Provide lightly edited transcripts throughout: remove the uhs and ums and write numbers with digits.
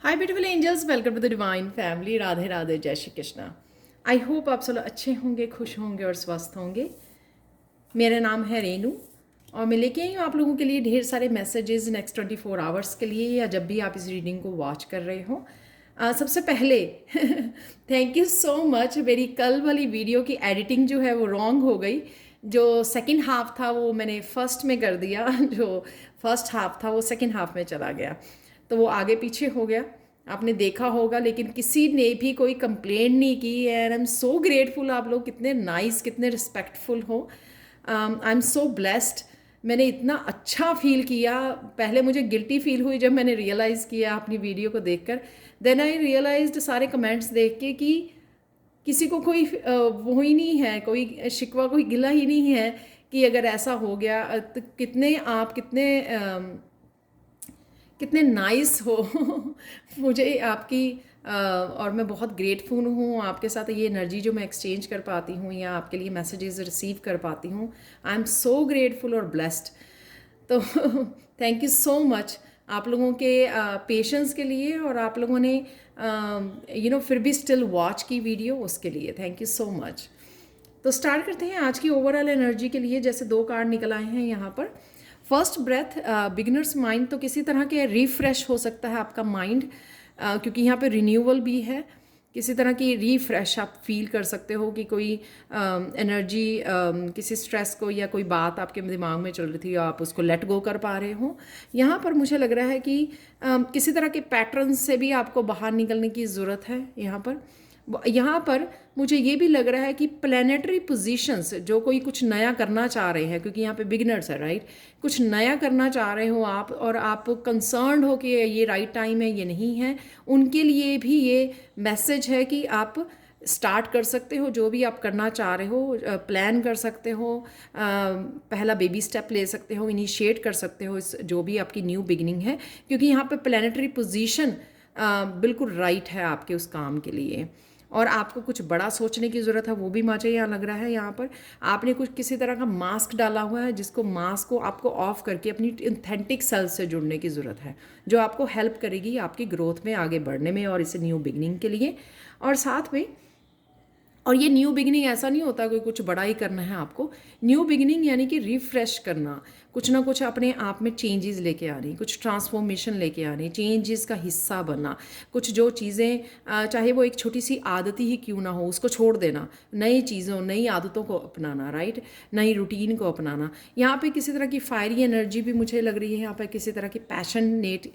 Hi beautiful angels, welcome to the divine family. Radhe Radhe, जय Shri Krishna. I hope आप सब लोग अच्छे होंगे, खुश होंगे और स्वस्थ होंगे। मेरा नाम है रेनू और मैं लेके आई हूँ आप लोगों के लिए ढेर सारे मैसेजेस नेक्स्ट 24 आवर्स के लिए, या जब भी आप इस रीडिंग को वॉच कर रहे हो। सबसे पहले थैंक यू सो मच। मेरी कल वाली वीडियो की एडिटिंग जो है वो रॉन्ग हो गई। जो सेकंड हाफ था वो मैंने फर्स्ट में कर दिया, जो फर्स्ट हाफ था वो सेकंड हाफ में चला गया, तो वो आगे पीछे हो गया। आपने देखा होगा, लेकिन किसी ने भी कोई कंप्लेंट नहीं की। And I am so grateful. आप लोग कितने नाइस, कितने रिस्पेक्टफुल हो। I am so blessed. मैंने इतना अच्छा फील किया। पहले मुझे गिल्टी फील हुई जब मैंने रियलाइज़ किया अपनी वीडियो को देखकर। देन आई रियलाइज्ड सारे कमेंट्स देख के कि किसी को कोई वो ही नहीं है, कोई शिकवा, कोई गिला ही नहीं है कि अगर ऐसा हो गया। तो कितने आप कितने नाइस हो। मुझे आपकी और मैं बहुत ग्रेटफुल हूँ आपके साथ। ये एनर्जी जो मैं एक्सचेंज कर पाती हूँ या आपके लिए मैसेजेस रिसीव कर पाती हूँ, आई एम सो ग्रेटफुल और ब्लेस्ड। तो थैंक यू सो मच आप लोगों के पेशेंस के लिए, और आप लोगों ने फिर भी स्टिल वॉच की वीडियो, उसके लिए थैंक यू सो मच। तो स्टार्ट करते हैं आज की ओवरऑल एनर्जी के लिए। जैसे 2 कार्ड निकल आए हैं यहाँ पर। First breath, beginners mind. तो किसी तरह के रिफ्रेश हो सकता है आपका माइंड, क्योंकि यहाँ पे रिन्यूअल भी है। किसी तरह की रिफ्रेश आप फील कर सकते हो कि कोई एनर्जी, किसी स्ट्रेस को या कोई बात आपके दिमाग में चल रही थी, आप उसको लेट गो कर पा रहे हो। यहाँ पर मुझे लग रहा है कि किसी तरह के पैटर्न से भी आपको बाहर निकलने की ज़रूरत है। यहाँ पर मुझे ये भी लग रहा है कि प्लानिटरी पोजीशंस, जो कोई कुछ नया करना चाह रहे हैं, क्योंकि यहाँ पे बिगिनर्स है, राइट। कुछ नया करना चाह रहे हो आप, और आप कंसर्न्ड हो कि ये राइट टाइम है, ये नहीं है, उनके लिए भी ये मैसेज है कि आप स्टार्ट कर सकते हो जो भी आप करना चाह रहे हो। प्लान कर सकते हो, पहला बेबी स्टेप ले सकते हो, इनिशिएट कर सकते हो इस जो भी आपकी न्यू बिगिनिंग है, क्योंकि यहाँ पे प्लानिटरी पोजीशन बिल्कुल राइट है आपके उस काम के लिए। और आपको कुछ बड़ा सोचने की ज़रूरत है, वो भी मुझे यहाँ लग रहा है। यहाँ पर आपने कुछ किसी तरह का मास्क डाला हुआ है, जिसको मास्क को आपको ऑफ करके अपनी ऑथेंटिक सेल्फ से जुड़ने की ज़रूरत है, जो आपको हेल्प करेगी आपकी ग्रोथ में, आगे बढ़ने में, और इसे न्यू बिगनिंग के लिए। और साथ में, और ये न्यू बिगिनिंग ऐसा नहीं होता कि कुछ बड़ा ही करना है आपको। न्यू बिगिनिंग यानी कि रिफ्रेश करना, कुछ ना कुछ अपने आप में चेंजेस लेके आ रही, कुछ ट्रांसफॉर्मेशन लेके आ रही, चेंजेस का हिस्सा बनना। कुछ जो चीज़ें, चाहे वो एक छोटी सी आदत ही क्यों ना हो, उसको छोड़ देना, नई चीज़ों, नई आदतों को अपनाना, राइट, नई रूटीन को अपनाना। यहाँ पे किसी तरह की फायरी एनर्जी भी मुझे लग रही है। यहाँ पर किसी तरह की पैशनेट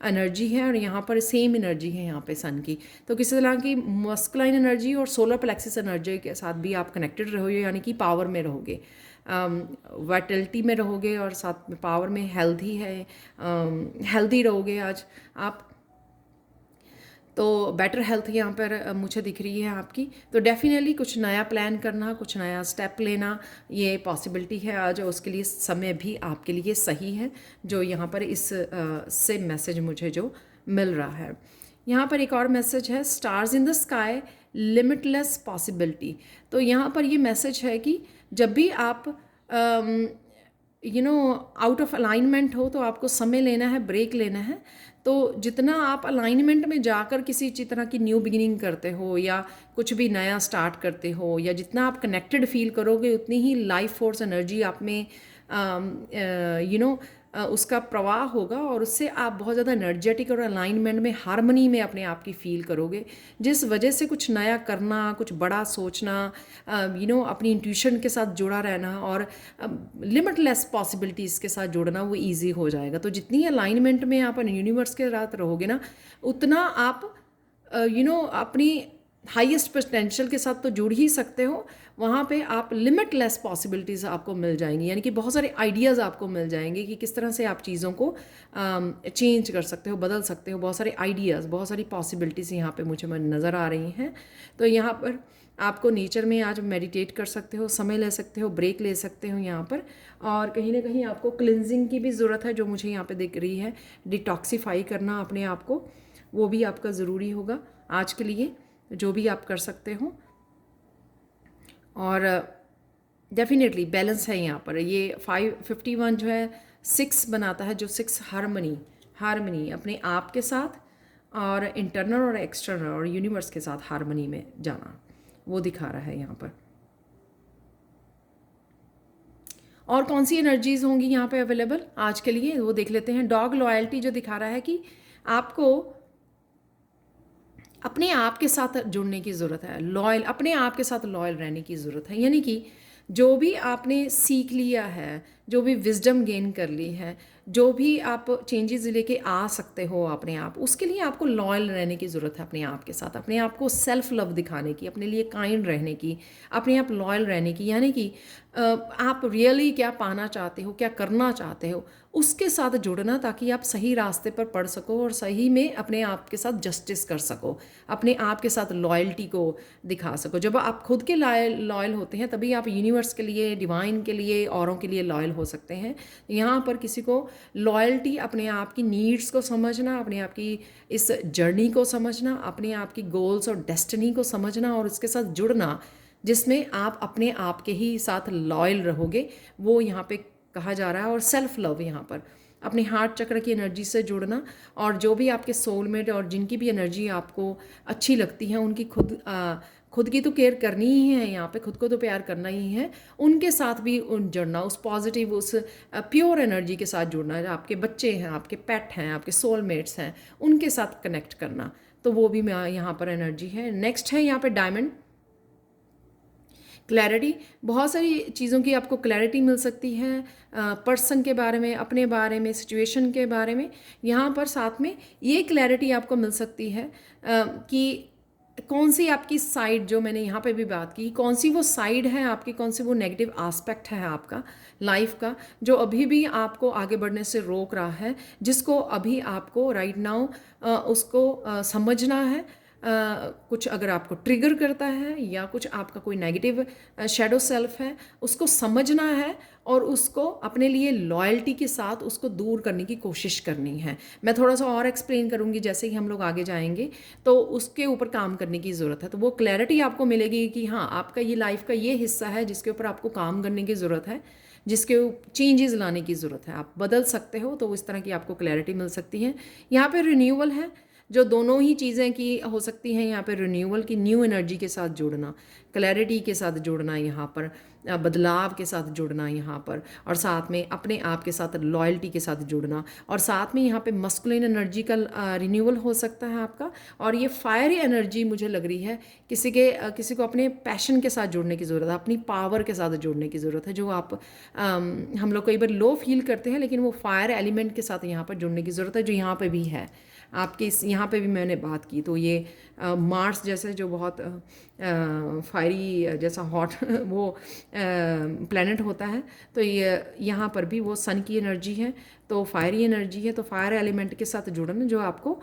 एनर्जी है, और यहाँ पर सेम एनर्जी है यहाँ पे सन की। तो किसी तरह की मस्कुलाइन एनर्जी और सोलर प्लेक्सिस एनर्जी के साथ भी आप कनेक्टेड रहोगे, यानी कि पावर में रहोगे, वाइटलिटी में रहोगे, और साथ में पावर में हेल्थी है, हेल्थी रहोगे आज आप। तो बेटर हेल्थ यहाँ पर मुझे दिख रही है आपकी। तो डेफिनेटली कुछ नया प्लान करना, कुछ नया स्टेप लेना, ये पॉसिबिलिटी है आज, और उसके लिए समय भी आपके लिए सही है, जो यहाँ पर इस से मैसेज मुझे जो मिल रहा है। यहाँ पर एक और मैसेज है, stars in the sky, limitless possibility. तो यहाँ पर ये मैसेज है कि जब भी आप आउट ऑफ अलाइनमेंट हो, तो आपको समय लेना है, ब्रेक लेना है। तो जितना आप अलाइनमेंट में जाकर किसी तरह की न्यू बिगिनिंग करते हो, या कुछ भी नया स्टार्ट करते हो, या जितना आप कनेक्टेड फील करोगे, उतनी ही लाइफ फोर्स एनर्जी आप में उसका प्रवाह होगा, और उससे आप बहुत ज़्यादा एनर्जेटिक और अलाइनमेंट में, हारमनी में अपने आप की फील करोगे, जिस वजह से कुछ नया करना, कुछ बड़ा सोचना, अपनी इंट्यूशन के साथ जुड़ा रहना, और लिमिटलेस पॉसिबिलिटीज़ के साथ जुड़ना, वो ईजी हो जाएगा। तो जितनी अलाइनमेंट में आप यूनिवर्स के साथ रहोगे ना, उतना आप अपनी हाईएस्ट पोटेंशियल के साथ तो जुड़ ही सकते हो। वहाँ पे आप लिमिटलेस पॉसिबिलिटीज़ आपको मिल जाएंगी, यानी कि बहुत सारे आइडियाज़ आपको मिल जाएंगे कि किस तरह से आप चीज़ों को चेंज कर सकते हो, बदल सकते हो। बहुत सारे आइडियाज़, बहुत सारी पॉसिबिलिटीज़ यहाँ पे मुझे नज़र आ रही हैं। तो यहाँ पर आपको नेचर में आज मेडिटेट कर सकते हो, समय ले सकते हो, ब्रेक ले सकते हो यहाँ पर। और कहीं ना कहीं आपको क्लिनजिंग की भी ज़रूरत है, जो मुझे यहाँ पे दिख रही है। डिटॉक्सीफाई करना अपने आप को, वो भी आपका ज़रूरी होगा आज के लिए, जो भी आप कर सकते हो। और डेफिनेटली बैलेंस है यहाँ पर। ये 551 जो है 6 बनाता है, जो 6 हारमनी अपने आप के साथ, और इंटरनल और एक्सटर्नल और यूनिवर्स के साथ हार्मनी में जाना, वो दिखा रहा है यहाँ पर। और कौन सी एनर्जीज होंगी यहाँ पे अवेलेबल आज के लिए, वो देख लेते हैं। डॉग लॉयल्टी जो दिखा रहा है कि आपको अपने आप के साथ जुड़ने की ज़रूरत है, लॉयल, अपने आप के साथ लॉयल रहने की ज़रूरत है। यानी कि जो भी आपने सीख लिया है, जो भी विजडम गेन कर ली है, जो भी आप चेंजेस लेके आ सकते हो अपने आप, उसके लिए आपको लॉयल रहने की ज़रूरत है अपने आप के साथ, अपने आप को सेल्फ लव दिखाने की, अपने लिए काइंड रहने की, अपने आप लॉयल रहने की। यानी कि आप रियली क्या पाना चाहते हो, क्या करना चाहते हो, उसके साथ जुड़ना, ताकि आप सही रास्ते पर पड़ सको और सही में अपने आप के साथ जस्टिस कर सको, अपने आप के साथ लॉयल्टी को दिखा सको। जब आप खुद के लॉयल होते हैं तभी आप यूनिवर्स के लिए, डिवाइन के लिए, औरों के लिए लॉयल हो सकते हैं। यहाँ पर किसी को लॉयल्टी अपने आप की नीड्स को समझना, अपने आप की इस जर्नी को समझना, अपने आप की गोल्स और डेस्टिनी को समझना और उसके साथ जुड़ना, जिसमें आप अपने आप के ही साथ लॉयल रहोगे, वो यहाँ पे कहा जा रहा है। और सेल्फ लव यहाँ पर अपने हार्ट चक्र की एनर्जी से जुड़ना, और जो भी आपके सोलमेट और जिनकी भी एनर्जी आपको अच्छी लगती है उनकी खुद की तो केयर करनी ही है, यहाँ पे खुद को तो प्यार करना ही है, उनके साथ भी जुड़ना, उस पॉजिटिव, उस प्योर एनर्जी के साथ जुड़ना। आपके बच्चे हैं, आपके पेट हैं, आपके सोलमेट्स हैं, उनके साथ कनेक्ट करना, तो वो भी यहाँ पर एनर्जी है। नेक्स्ट है यहाँ पे डायमंड क्लैरिटी। बहुत सारी चीज़ों की आपको क्लैरिटी मिल सकती है, पर्सन के बारे में, अपने बारे में, सिचुएशन के बारे में। यहाँ पर साथ में ये क्लैरिटी आपको मिल सकती है कि कौन सी आपकी साइड, जो मैंने यहाँ पे भी बात की, कौन सी वो साइड है आपकी, कौन सी वो नेगेटिव आस्पेक्ट है आपका लाइफ का, जो अभी भी आपको आगे बढ़ने से रोक रहा है, जिसको अभी आपको राइट नाउ उसको समझना है। कुछ अगर आपको ट्रिगर करता है या कुछ आपका कोई नेगेटिव शैडो सेल्फ है, उसको समझना है और उसको अपने लिए लॉयल्टी के साथ उसको दूर करने की कोशिश करनी है। मैं थोड़ा सा और एक्सप्लेन करूँगी जैसे कि हम लोग आगे जाएंगे, तो उसके ऊपर काम करने की ज़रूरत है। तो वो क्लैरिटी आपको मिलेगी कि हाँ, आपका ये लाइफ का ये हिस्सा है जिसके ऊपर आपको काम करने की ज़रूरत है, जिसके चेंजेस लाने की ज़रूरत है, आप बदल सकते हो। तो इस तरह की आपको क्लैरिटी मिल सकती है। यहाँ पे रिन्यूअल है, जो दोनों ही चीज़ें की हो सकती हैं। यहाँ पे रिन्यूअल की, न्यू एनर्जी के साथ जुड़ना, क्लैरिटी के साथ जुड़ना, यहाँ पर बदलाव के साथ जुड़ना यहाँ पर, और साथ में अपने आप के साथ लॉयल्टी के साथ जुड़ना, और साथ में यहाँ पे मस्कुलिन एनर्जी का रिन्यूअल हो सकता है आपका। और ये फायरी एनर्जी मुझे लग रही है, किसी को अपने पैशन के साथ जुड़ने की ज़रूरत है, अपनी पावर के साथ जुड़ने की ज़रूरत है। जो आप हम लोग कई बार लो फील करते हैं, लेकिन वो फायर एलिमेंट के साथ यहाँ पर जुड़ने की ज़रूरत है, जो यहाँ पर भी है आपके यहाँ पे भी मैंने बात की। तो ये मार्स जैसे जो बहुत फायरी जैसा हॉट वो प्लैनेट होता है, तो ये यहाँ पर भी वो सन की एनर्जी है, तो फायरी एनर्जी है। तो फायर एलिमेंट के साथ जुड़ना जो आपको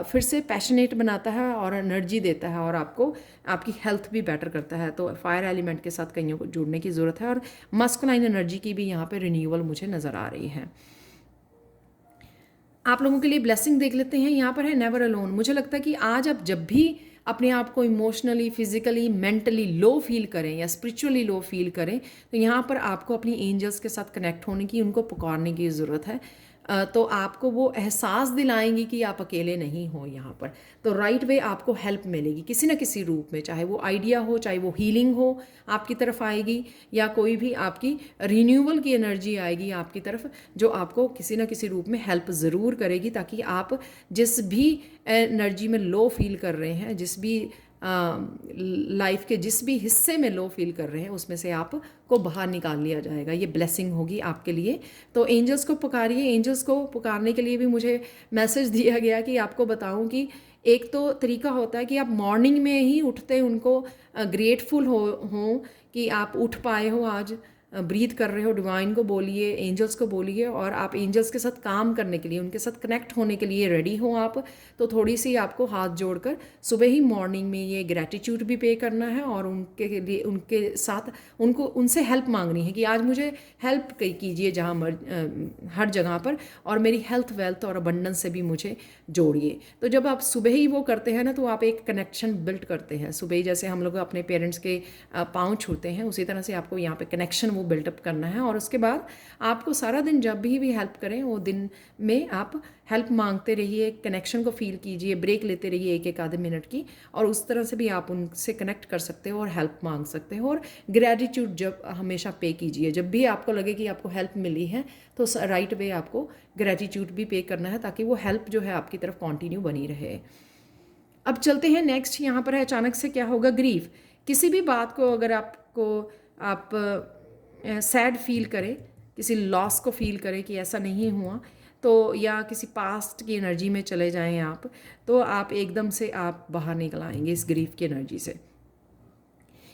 फिर से पैशनेट बनाता है और एनर्जी देता है, और आपको आपकी हेल्थ भी बेटर करता है। तो फायर एलिमेंट के साथ कईयों को जुड़ने की ज़रूरत है। और मस्कुलाइन एनर्जी की भी यहाँ पे रिन्यूअल मुझे नज़र आ रही है। आप लोगों के लिए ब्लेसिंग देख लेते हैं। यहाँ पर है नेवर अलोन। मुझे लगता है कि आज आप जब भी अपने आप को emotionally, physically, mentally low feel करें या स्पिरिचुअली लो फील करें, तो यहाँ पर आपको अपनी एंजल्स के साथ कनेक्ट होने की, उनको पुकारने की ज़रूरत है। तो आपको वो एहसास दिलाएंगी कि आप अकेले नहीं हो यहाँ पर। तो राइट वे आपको हेल्प मिलेगी किसी न किसी रूप में, चाहे वो आइडिया हो, चाहे वो हीलिंग हो आपकी तरफ आएगी, या कोई भी आपकी रिन्यूअल की एनर्जी आएगी आपकी तरफ, जो आपको किसी न किसी रूप में हेल्प ज़रूर करेगी, ताकि आप जिस भी एनर्जी में लो फील कर रहे हैं, जिस भी लाइफ के जिस भी हिस्से में लो फील कर रहे हैं, उसमें से आपको बाहर निकाल लिया जाएगा। ये ब्लेसिंग होगी आपके लिए। तो एंजल्स को पुकारिए। एंजल्स को पुकारने के लिए भी मुझे मैसेज दिया गया कि आपको बताऊं कि एक तो तरीका होता है कि आप मॉर्निंग में ही उठते उनको ग्रेटफुल हो कि आप उठ पाए हो, आज ब्रीथ कर रहे हो। डिवाइन को बोलिए, एंजल्स को बोलिए, और आप एंजल्स के साथ काम करने के लिए, उनके साथ कनेक्ट होने के लिए रेडी हो आप। तो थोड़ी सी आपको हाथ जोड़कर सुबह ही मॉर्निंग में ये ग्रैटिट्यूड भी पे करना है, और उनके लिए, उनके साथ उनसे हेल्प मांगनी है कि आज मुझे हेल्प कीजिए जहाँ हर जगह पर, और मेरी हेल्थ, वेल्थ और अबंडेंस से भी मुझे जोड़िए। तो जब आप सुबह ही वो करते हैं ना, तो आप एक कनेक्शन बिल्ड करते हैं। सुबह ही जैसे हम लोग अपने पेरेंट्स के पाँव छूते हैं, उसी तरह से आपको यहाँ पे कनेक्शन वो वो बिल्टअप करना है। और उसके बाद आपको सारा दिन जब भी हेल्प करें वो दिन में आप हेल्प मांगते रहिए, कनेक्शन को फील कीजिए, ब्रेक लेते रहिए एक एक आधे मिनट की, और उस तरह से भी आप उनसे कनेक्ट कर सकते हो और हेल्प मांग सकते हो। और ग्रैटिट्यूड जब हमेशा पे कीजिए, जब भी आपको लगे कि आपको हेल्प मिली है तो राइट वे आपको ग्रैटिट्यूड भी पे करना है, ताकि वो हेल्प जो है आपकी तरफ कंटिन्यू बनी रहे। अब चलते हैं नेक्स्ट, यहाँ पर है अचानक से क्या होगा, ग्रीफ। किसी भी बात को अगर आप सैड फील करें, किसी लॉस को फील करें कि ऐसा नहीं हुआ, तो या किसी पास्ट की एनर्जी में चले जाएं आप, तो आप एकदम से आप बाहर निकल आएंगे इस ग्रीफ की एनर्जी से।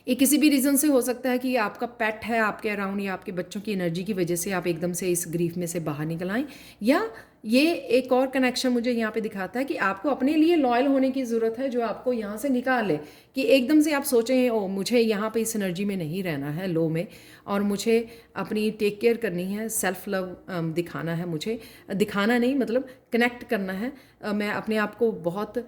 ये किसी भी रीज़न से हो सकता है कि आपका पेट है आपके अराउंड या आपके बच्चों की एनर्जी की वजह से आप एकदम से इस ग्रीफ में से बाहर निकल आएँ। या ये एक और कनेक्शन मुझे यहाँ पे दिखाता है कि आपको अपने लिए लॉयल होने की ज़रूरत है, जो आपको यहाँ से निकाले। कि एकदम से आप सोचें ओ मुझे यहाँ पे इस एनर्जी में नहीं रहना है, लो में, और मुझे अपनी टेक केयर करनी है, सेल्फ लव दिखाना है, मुझे दिखाना नहीं मतलब कनेक्ट करना है, मैं अपने आप को बहुत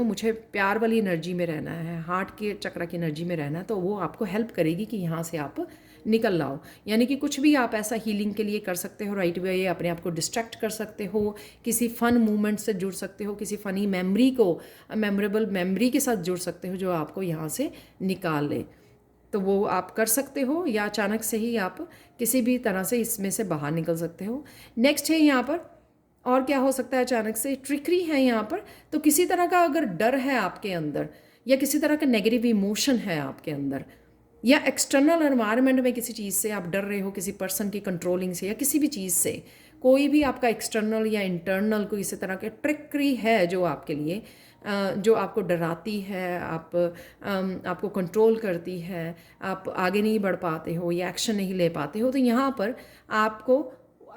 मुझे प्यार वाली एनर्जी में रहना है, हार्ट के चक्र की एनर्जी में रहना है, तो वो आपको हेल्प करेगी कि यहाँ से आप निकल लाओ। यानी कि कुछ भी आप ऐसा हीलिंग के लिए कर सकते हो राइट वे, अपने आप को डिस्ट्रैक्ट कर सकते हो, किसी फ़न मूवमेंट से जुड़ सकते हो, किसी फ़नी मेमोरी को, मेमोरेबल मेमोरी के साथ जुड़ सकते हो जो आपको यहाँ से निकाल ले, तो वो आप कर सकते हो। या अचानक से ही आप किसी भी तरह से इसमें से बाहर निकल सकते हो। नेक्स्ट है यहाँ पर, और क्या हो सकता है अचानक से, ट्रिकरी है यहाँ पर। तो किसी तरह का अगर डर है आपके अंदर, या किसी तरह का नेगेटिव इमोशन है आपके अंदर, या एक्सटर्नल एनवायरनमेंट में किसी चीज़ से आप डर रहे हो, किसी पर्सन की कंट्रोलिंग से या किसी भी चीज़ से, कोई भी आपका एक्सटर्नल या इंटरनल कोई इसी तरह के ट्रिकरी है जो आपके लिए जो आपको डराती है, आपको कंट्रोल करती है, आप आगे नहीं बढ़ पाते हो या एक्शन नहीं ले पाते हो, तो यहाँ पर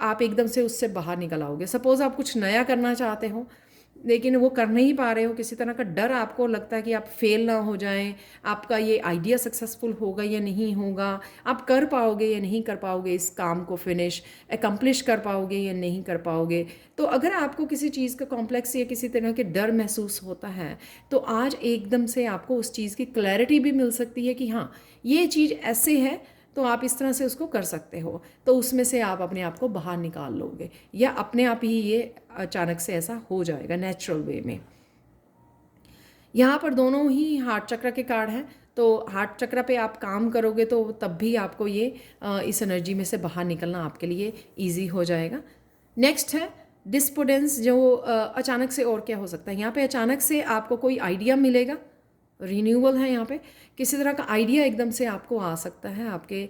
आप एकदम से उससे बाहर निकल आओगे। सपोज़ आप कुछ नया करना चाहते हो लेकिन वो कर नहीं पा रहे हो, किसी तरह का डर आपको लगता है कि आप फेल ना हो जाएं, आपका ये आइडिया सक्सेसफुल होगा या नहीं होगा, आप कर पाओगे या नहीं कर पाओगे, इस काम को फिनिश एकम्प्लिश कर पाओगे या नहीं कर पाओगे। तो अगर आपको किसी चीज़ का कॉम्प्लेक्स या किसी तरह के डर महसूस होता है, तो आज एकदम से आपको उस चीज़ की क्लैरिटी भी मिल सकती है कि हाँ ये चीज़ ऐसे है, तो आप इस तरह से उसको कर सकते हो, तो उसमें से आप अपने आप को बाहर निकाल लोगे, या अपने आप ही ये अचानक से ऐसा हो जाएगा नेचुरल वे में। यहाँ पर दोनों ही हार्ट चक्र के कार्ड हैं, तो हार्ट चक्र पे आप काम करोगे तो तब भी आपको ये इस एनर्जी में से बाहर निकलना आपके लिए ईजी हो जाएगा। नेक्स्ट है डिस्पोडेंस, जो अचानक से और क्या हो सकता है, यहाँ पे अचानक से आपको कोई आइडिया मिलेगा, रिन्यूअल है यहाँ पे, किसी तरह का आइडिया एकदम से आपको आ सकता है, आपके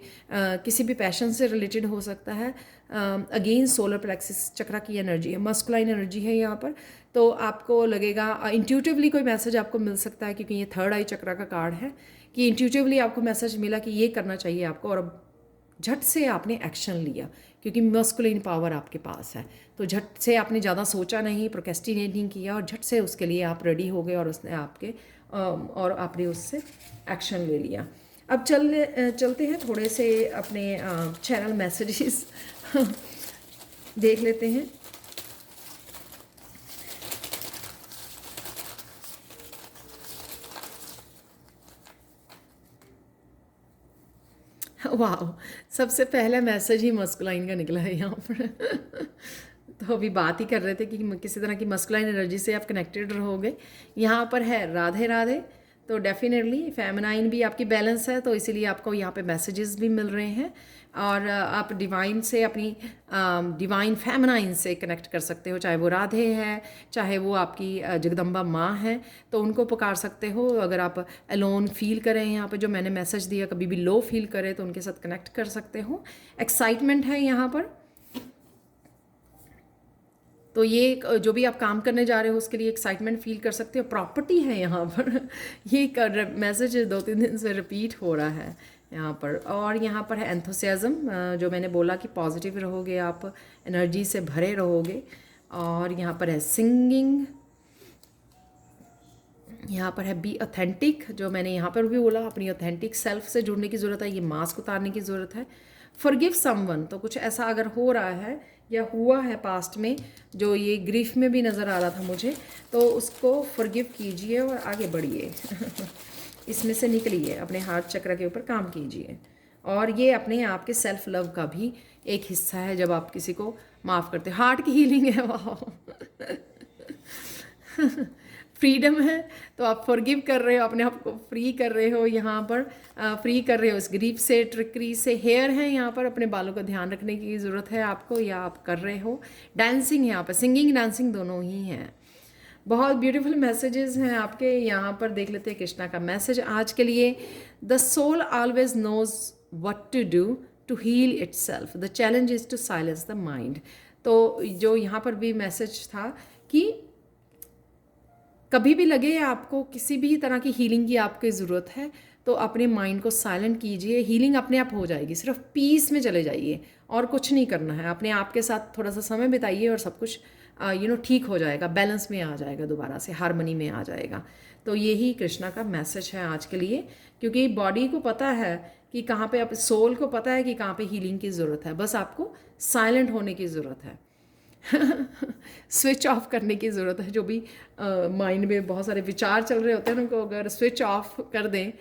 किसी भी पैशन से रिलेटेड हो सकता है। अगेन सोलर प्लेक्सिस चक्र की एनर्जी है, मस्कुलाइन एनर्जी है यहाँ पर, तो आपको लगेगा इंट्यूटिवली कोई मैसेज आपको मिल सकता है, क्योंकि ये थर्ड आई चक्र का कार्ड है, कि इंट्यूटिवली आपको मैसेज मिला कि ये करना चाहिए आपको, और अब झट से आपने एक्शन लिया, क्योंकि मस्कुलिन पावर आपके पास है, तो झट से आपने ज़्यादा सोचा नहीं, प्रोक्रेस्टिनेट नहीं किया, और झट से उसके लिए आप रेडी हो गए, और उसने और आपने उससे एक्शन ले लिया। अब चलते हैं थोड़े से अपने चैनल मैसेजेस देख लेते हैं। वाह, सबसे पहला मैसेज ही मस्कुलाइन का निकला है यहाँ पर तो अभी बात ही कर रहे थे कि किसी तरह की मस्कुलाइन एनर्जी से आप कनेक्टेड रहोगे। यहाँ पर है राधे राधे, तो डेफिनेटली फेमिनाइन भी आपकी बैलेंस है, तो इसीलिए आपको यहाँ पे मैसेजेस भी मिल रहे हैं, और आप डिवाइन से अपनी डिवाइन फेमिनाइन से कनेक्ट कर सकते हो, चाहे वो राधे है, चाहे वो आपकी जगदम्बा माँ है, तो उनको पुकार सकते हो। अगर आप अलोन फील करें, यहाँ पे जो मैंने मैसेज दिया, कभी भी लो फील करें, तो उनके साथ कनेक्ट कर सकते हो। एक्साइटमेंट है यहाँ पर, तो ये जो भी आप काम करने जा रहे हो उसके लिए एक्साइटमेंट फील कर सकते हो। प्रॉपर्टी है यहाँ पर ये मैसेज 2-3 दिन से रिपीट हो रहा है यहाँ पर। और यहाँ पर है एंथुसियाज्म, जो मैंने बोला कि पॉजिटिव रहोगे आप, एनर्जी से भरे रहोगे। और यहाँ पर है सिंगिंग, यहाँ पर है बी ऑथेंटिक, जो मैंने यहाँ पर भी बोला, अपनी ऑथेंटिक सेल्फ से जुड़ने की ज़रूरत है, ये मास्क उतारने की ज़रूरत है। फॉरगिव समवन, तो कुछ ऐसा अगर हो रहा है या हुआ है पास्ट में, जो ये ग्रीफ में भी नज़र आ रहा था मुझे, तो उसको फॉरगिव कीजिए और आगे बढ़िए इसमें से निकलिए, अपने हार्ट चक्र के ऊपर काम कीजिए। और ये अपने आप के सेल्फ लव का भी एक हिस्सा है जब आप किसी को माफ़ करते हो। हार्ट की हीलिंग है, वाह। फ्रीडम है, तो आप फॉरगिव कर रहे हो, अपने आप को फ्री कर रहे हो यहाँ पर, फ्री कर रहे हो इस ग्रीफ से, ट्रिकरी से। हेयर है यहाँ पर, अपने बालों का ध्यान रखने की ज़रूरत है आपको, या आप कर रहे हो। डांसिंग यहाँ पर, सिंगिंग डांसिंग दोनों ही हैं। बहुत ब्यूटीफुल मैसेजेस हैं आपके यहाँ पर। देख लेते हैं कृष्णा का मैसेज आज के लिए। The soul always knows what to do to heal itself, the challenge is to silence the mind. तो जो यहाँ पर भी मैसेज था कि कभी भी लगे आपको किसी भी तरह की हीलिंग की आपकी ज़रूरत है, तो अपने माइंड को साइलेंट कीजिए, हीलिंग अपने आप हो जाएगी। सिर्फ पीस में चले जाइए और कुछ नहीं करना है। अपने आप के साथ थोड़ा सा समय बिताइए और सब कुछ ठीक हो जाएगा, बैलेंस में आ जाएगा, दोबारा से हारमनी में आ जाएगा। तो यही कृष्णा का मैसेज है आज के लिए, क्योंकि बॉडी को पता है कि कहाँ पे, आप सोल को पता है कि कहाँ पे हीलिंग की ज़रूरत है, बस आपको साइलेंट होने की ज़रूरत है। स्विच ऑफ करने की ज़रूरत है। जो भी माइंड में बहुत सारे विचार चल रहे होते हैं उनको अगर स्विच ऑफ कर दें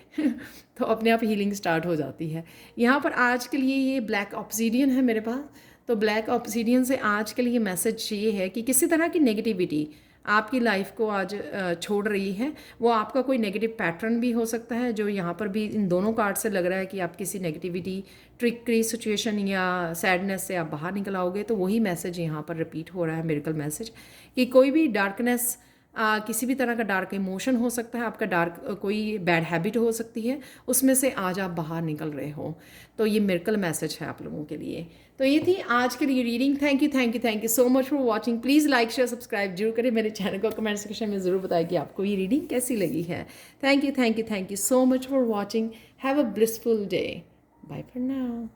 तो अपने आप हीलिंग स्टार्ट हो जाती है। यहाँ पर आज के लिए ये ब्लैक ऑब्सीडियन है मेरे पास। तो ब्लैक ऑब्सीडियन से आज के लिए मैसेज ये है कि किसी तरह की नेगेटिविटी आपकी लाइफ को आज छोड़ रही है। वो आपका कोई नेगेटिव पैटर्न भी हो सकता है, जो यहाँ पर भी इन दोनों कार्ड से लग रहा है कि आप किसी नेगेटिविटी, ट्रिकरी सिचुएशन या सैडनेस से आप बाहर निकल आओगे। तो वही मैसेज यहाँ पर रिपीट हो रहा है, मिरेकल मैसेज, कि कोई भी डार्कनेस, किसी भी तरह का डार्क इमोशन हो सकता है, आपका डार्क कोई बैड हैबिट हो सकती है, उसमें से आज आप बाहर निकल रहे हो। तो ये मिरेकल मैसेज है आप लोगों के लिए। तो ये थी आज के लिए reading. Thank you so much for watching. Please like share subscribe जरूर करें मेरे चैनल को। कमेंट सेक्शन में ज़रूर बताएं कि आपको ये रीडिंग कैसी लगी है। Thank you so much for watching. Have a blissful day. Bye for now.